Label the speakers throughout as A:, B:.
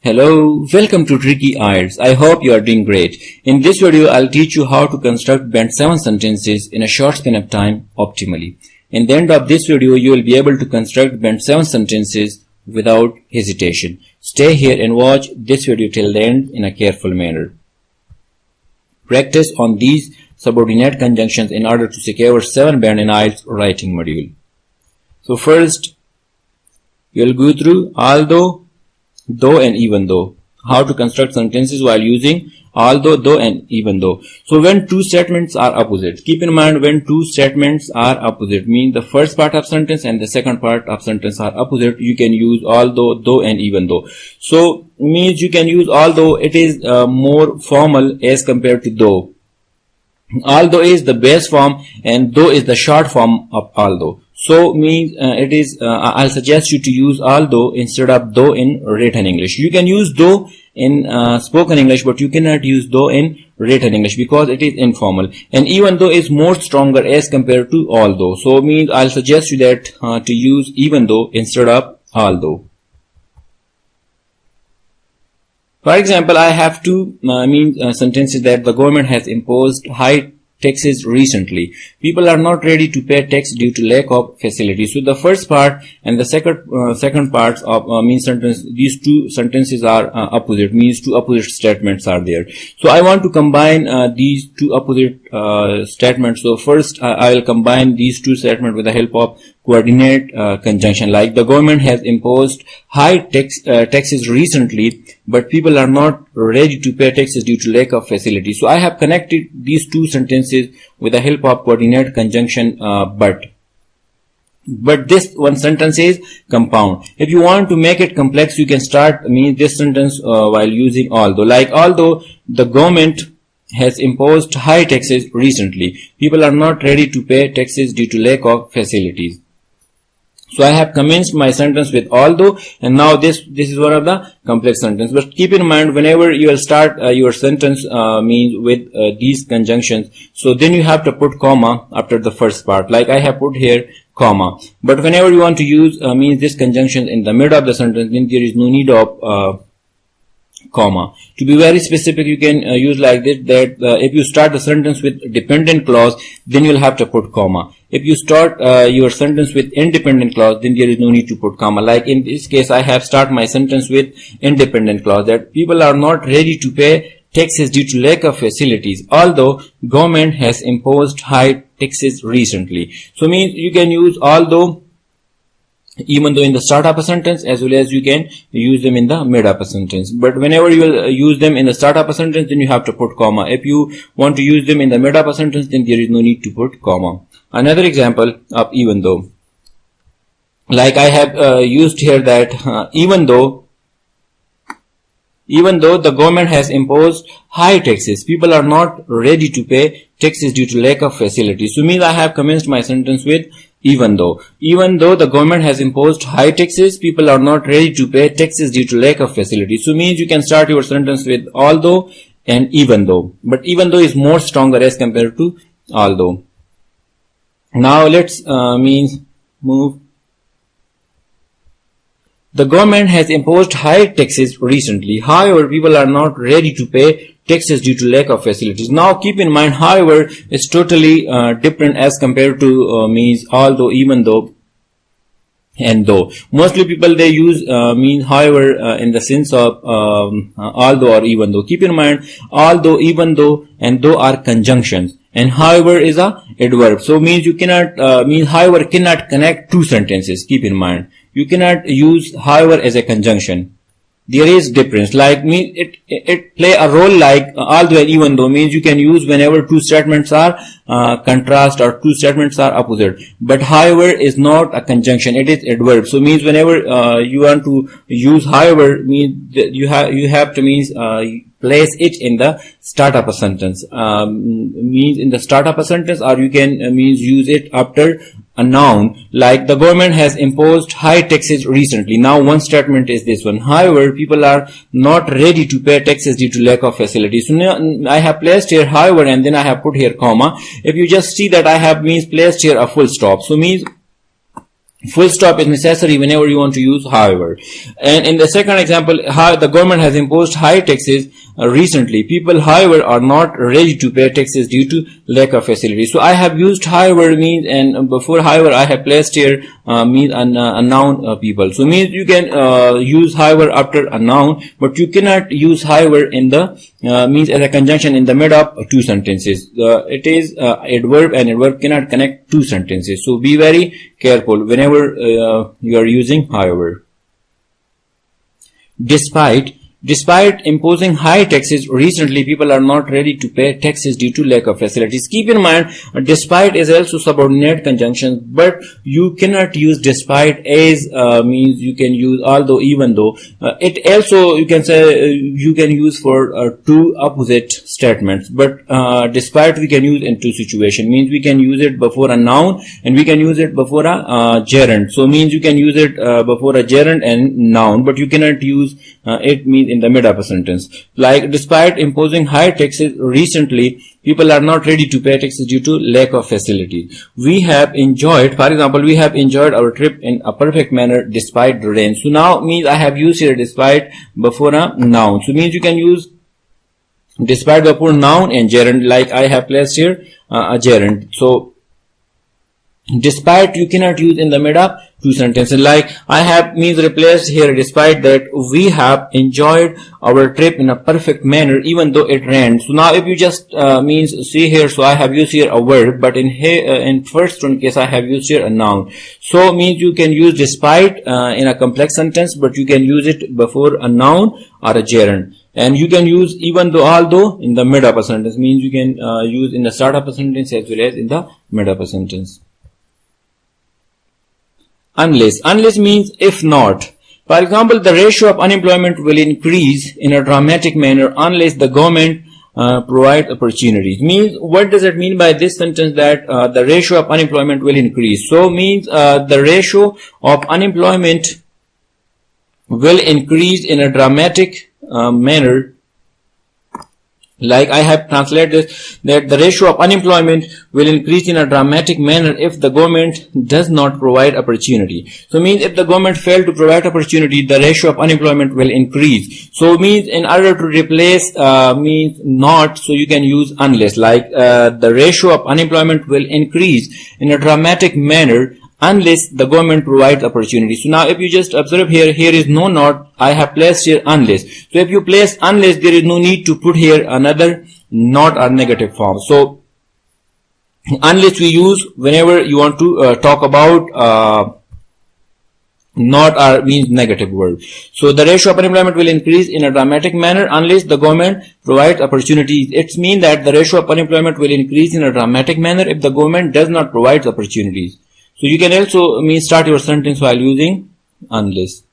A: Hello, welcome to Tricky IELTS. I hope you are doing great. In this video, I'll teach you how to construct Band 7 sentences in a short span of time optimally. In the end of this video, you will be able to construct Band 7 sentences without hesitation. Stay here and watch this video till the end in a careful manner. Practice on these subordinate conjunctions in order to secure 7 band in IELTS writing module. So first, you'll go through although, though and even though. How to construct sentences while using although, though and even though. So when two statements are opposite, keep in mind when two statements are opposite, means the first part of sentence and the second part of sentence are opposite, you can use although, though and even though. So means you can use although, it is more formal as compared to though. Although is the base form and though is the short form of although. So means I'll suggest you to use although instead of though in written English. You can use though in spoken English, but you cannot use though in written English because it is informal. And even though is more stronger as compared to although. So means I'll suggest you that to use even though instead of although. For example, I have two sentences that the government has imposed high taxes recently. People are not ready to pay tax due to lack of facilities. So the first part and the second parts of sentence, these two sentences are opposite, means two opposite statements are there. So I want to combine these two opposite statements. So first I will combine these two statements with the help of coordinate conjunction. Like the government has imposed high taxes recently, but people are not ready to pay taxes due to lack of facilities. So I have connected these two sentences with the help of coordinate conjunction but this one sentence is compound. If you want to make it complex, you can start this sentence while using although. Like although the government has imposed high taxes recently, people are not ready to pay taxes due to lack of facilities. So I have commenced my sentence with although, and now this is one of the complex sentence. But keep in mind, whenever you will start your sentence with these conjunctions, so then you have to put comma after the first part. Like I have put here comma. But whenever you want to use this conjunction in the middle of the sentence, then there is no need of comma. To be very specific, you can use like this, that if you start the sentence with dependent clause, then you'll have to put comma. If you start your sentence with independent clause, then there is no need to put comma. Like in this case, I have start my sentence with independent clause, that people are not ready to pay taxes due to lack of facilities, although government has imposed high taxes recently. So means you can use although, even though in the start of a sentence, as well as you can use them in the mid of a sentence. But whenever you will use them in the start of a sentence, then you have to put comma. If you want to use them in the mid of a sentence, then there is no need to put comma. Another example of even though, like I have used here that even though the government has imposed high taxes, people are not ready to pay taxes due to lack of facilities. So means I have commenced my sentence with even though the government has imposed high taxes, people are not ready to pay taxes due to lack of facilities. So means you can start your sentence with although and even though, but even though is more stronger as compared to although. Now let's move. The government has imposed high taxes recently. However, people are not ready to pay taxes due to lack of facilities. Now keep in mind, however, is totally different as compared to although, even though, and though. Mostly people they use however in the sense of although or even though. Keep in mind, although, even though, and though are conjunctions, and however is a adverb. So means you cannot however cannot connect two sentences. Keep in mind, you cannot use however as a conjunction. There is difference. Like it play a role like although and even though, means you can use whenever two statements are contrast or two statements are opposite. But however is not a conjunction, it is adverb. So means whenever you want to use however, means you have to place it in the start of a sentence. Means in the start of a sentence, or you can use it after a noun. Like the government has imposed high taxes recently. Now one statement is this one. However, people are not ready to pay taxes due to lack of facilities. So now I have placed here however, and then I have put here comma. If you just see that I have placed here a full stop. So means Full stop is necessary whenever you want to use however. And in the second example, the government has imposed high taxes recently. People, however, are not ready to pay taxes due to lack of facility. So I have used however means, and before however I have placed here means a noun people. So means you can use however after a noun, but you cannot use however in the means as a conjunction in the mid of two sentences. It is adverb, and adverb cannot connect two sentences. So be very careful whenever you are using however. Despite imposing high taxes recently, people are not ready to pay taxes due to lack of facilities. Keep in mind, despite is also subordinate conjunction, but you cannot use despite as means you can use although, even though. It also, you can say, you can use for two opposite statements, but despite we can use in two situations. Means we can use it before a noun, and we can use it before a gerund. So means you can use it before a gerund and noun, but you cannot use it means in the mid of a sentence. Like, despite imposing high taxes recently, people are not ready to pay taxes due to lack of facilities. We have enjoyed, for example, we have enjoyed our trip in a perfect manner despite the rain. So now means I have used here despite before a noun. So means you can use despite before noun and gerund, like I have placed here a gerund. So despite you cannot use in the mid of two sentences. Like I have means replaced here despite that we have enjoyed our trip in a perfect manner even though it rained. So now if you just means see here, so I have used here a verb, but in here in first one case I have used here a noun. So means you can use despite in a complex sentence, but you can use it before a noun or a gerund. And you can use even though, although in the mid of a sentence. Means you can use in the start of a sentence as well as in the mid of a sentence. Unless means if not. For example, the ratio of unemployment will increase in a dramatic manner unless the government provide opportunities. Means, what does it mean by this sentence, that the ratio of unemployment will increase? So means the ratio of unemployment will increase in a dramatic manner. Like I have translated this, that the ratio of unemployment will increase in a dramatic manner if the government does not provide opportunity. So means if the government fail to provide opportunity, the ratio of unemployment will increase. So means in order to replace means not, so you can use unless. Like the ratio of unemployment will increase in a dramatic manner unless the government provides opportunity. So now if you just observe here, here is no not, I have placed here unless. So if you place unless, there is no need to put here another not or negative form. So unless we use whenever you want to talk about not or means negative word. So the ratio of unemployment will increase in a dramatic manner unless the government provides opportunities. It means that the ratio of unemployment will increase in a dramatic manner if the government does not provide opportunities. So you can also start your sentence while using unless.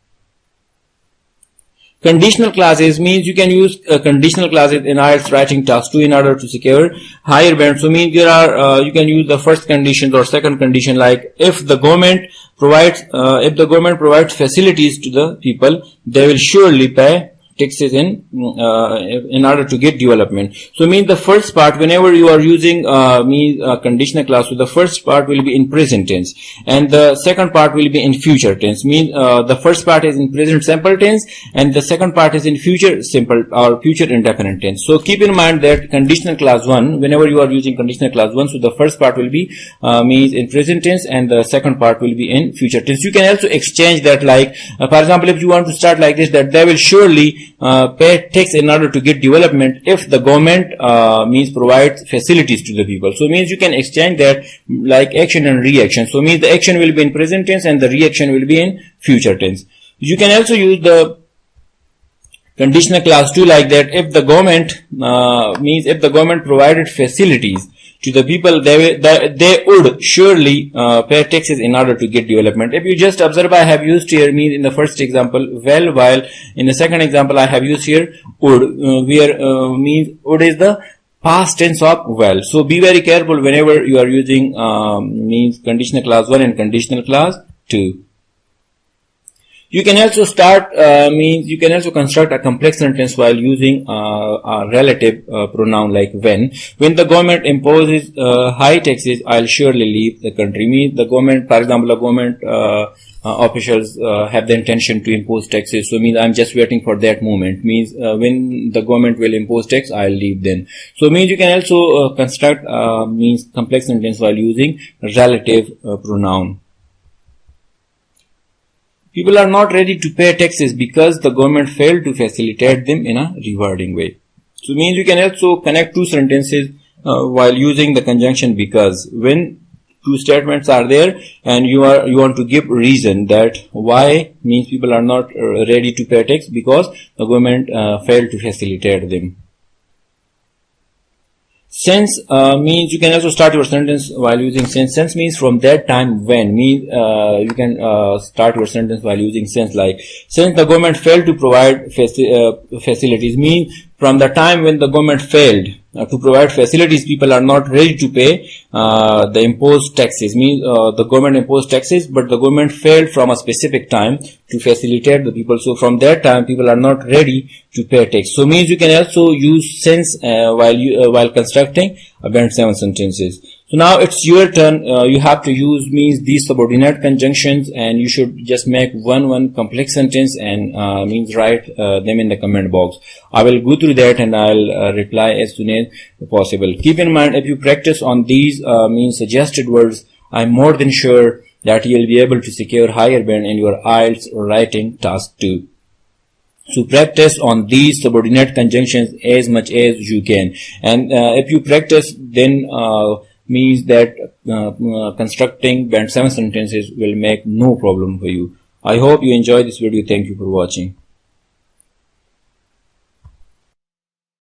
A: Conditional clauses means you can use conditional clauses in IELTS writing task 2 in order to secure higher band. So means there are you can use the first condition or second condition, like if the government provides facilities to the people, they will surely pay taxes in order to get development. So means the first part, whenever you are using conditional clause, so the first part will be in present tense and the second part will be in future tense. Means the first part is in present simple tense and the second part is in future simple or future indefinite tense. So keep in mind that conditional clause 1, whenever you are using conditional clause 1, so the first part will be means in present tense and the second part will be in future tense. You can also exchange that, like for example, if you want to start like this, that they will surely pay tax in order to get development if the government means provides facilities to the people. So means you can exchange that like action and reaction. So means the action will be in present tense and the reaction will be in future tense. You can also use the conditional clause 2 like that. If the government means if the government provided facilities to the people, they would surely pay taxes in order to get development. If you just observe, I have used here means in the first example well, while in the second example I have used here would, where means would is the past tense of well. So be very careful whenever you are using means conditional clause 1 and conditional clause 2. You can also you can also construct a complex sentence while using a relative pronoun like when. When the government imposes high taxes, I'll surely leave the country. Means the government, for example, the government officials have the intention to impose taxes. So means I'm just waiting for that moment. Means when the government will impose tax, I'll leave then. So means you can also construct means complex sentence while using relative pronoun. People are not ready to pay taxes because the government failed to facilitate them in a rewarding way. So means you can also connect two sentences while using the conjunction because. When two statements are there and you want to give reason that why, means people are not ready to pay tax because the government failed to facilitate them. Since means you can also start your sentence while using since. Since means from that time when. Means you can start your sentence while using since, like since the government failed to provide facilities. Means from the time when the government failed to provide facilities, people are not ready to pay the imposed taxes. Means the government imposed taxes, but the government failed from a specific time to facilitate the people. So from that time, people are not ready to pay tax. So means you can also use since while constructing a band 7 sentences. So now it's your turn. You have to use means these subordinate conjunctions, and you should just make one complex sentence and means write them in the comment box. I will go through that and I'll reply as soon as possible. Keep in mind, if you practice on these means suggested words, I'm more than sure that you'll be able to secure higher band in your IELTS writing task 2. So practice on these subordinate conjunctions as much as you can, and if you practice, then means that constructing band 7 sentences will make no problem for you. I hope you enjoyed this video. Thank you for watching.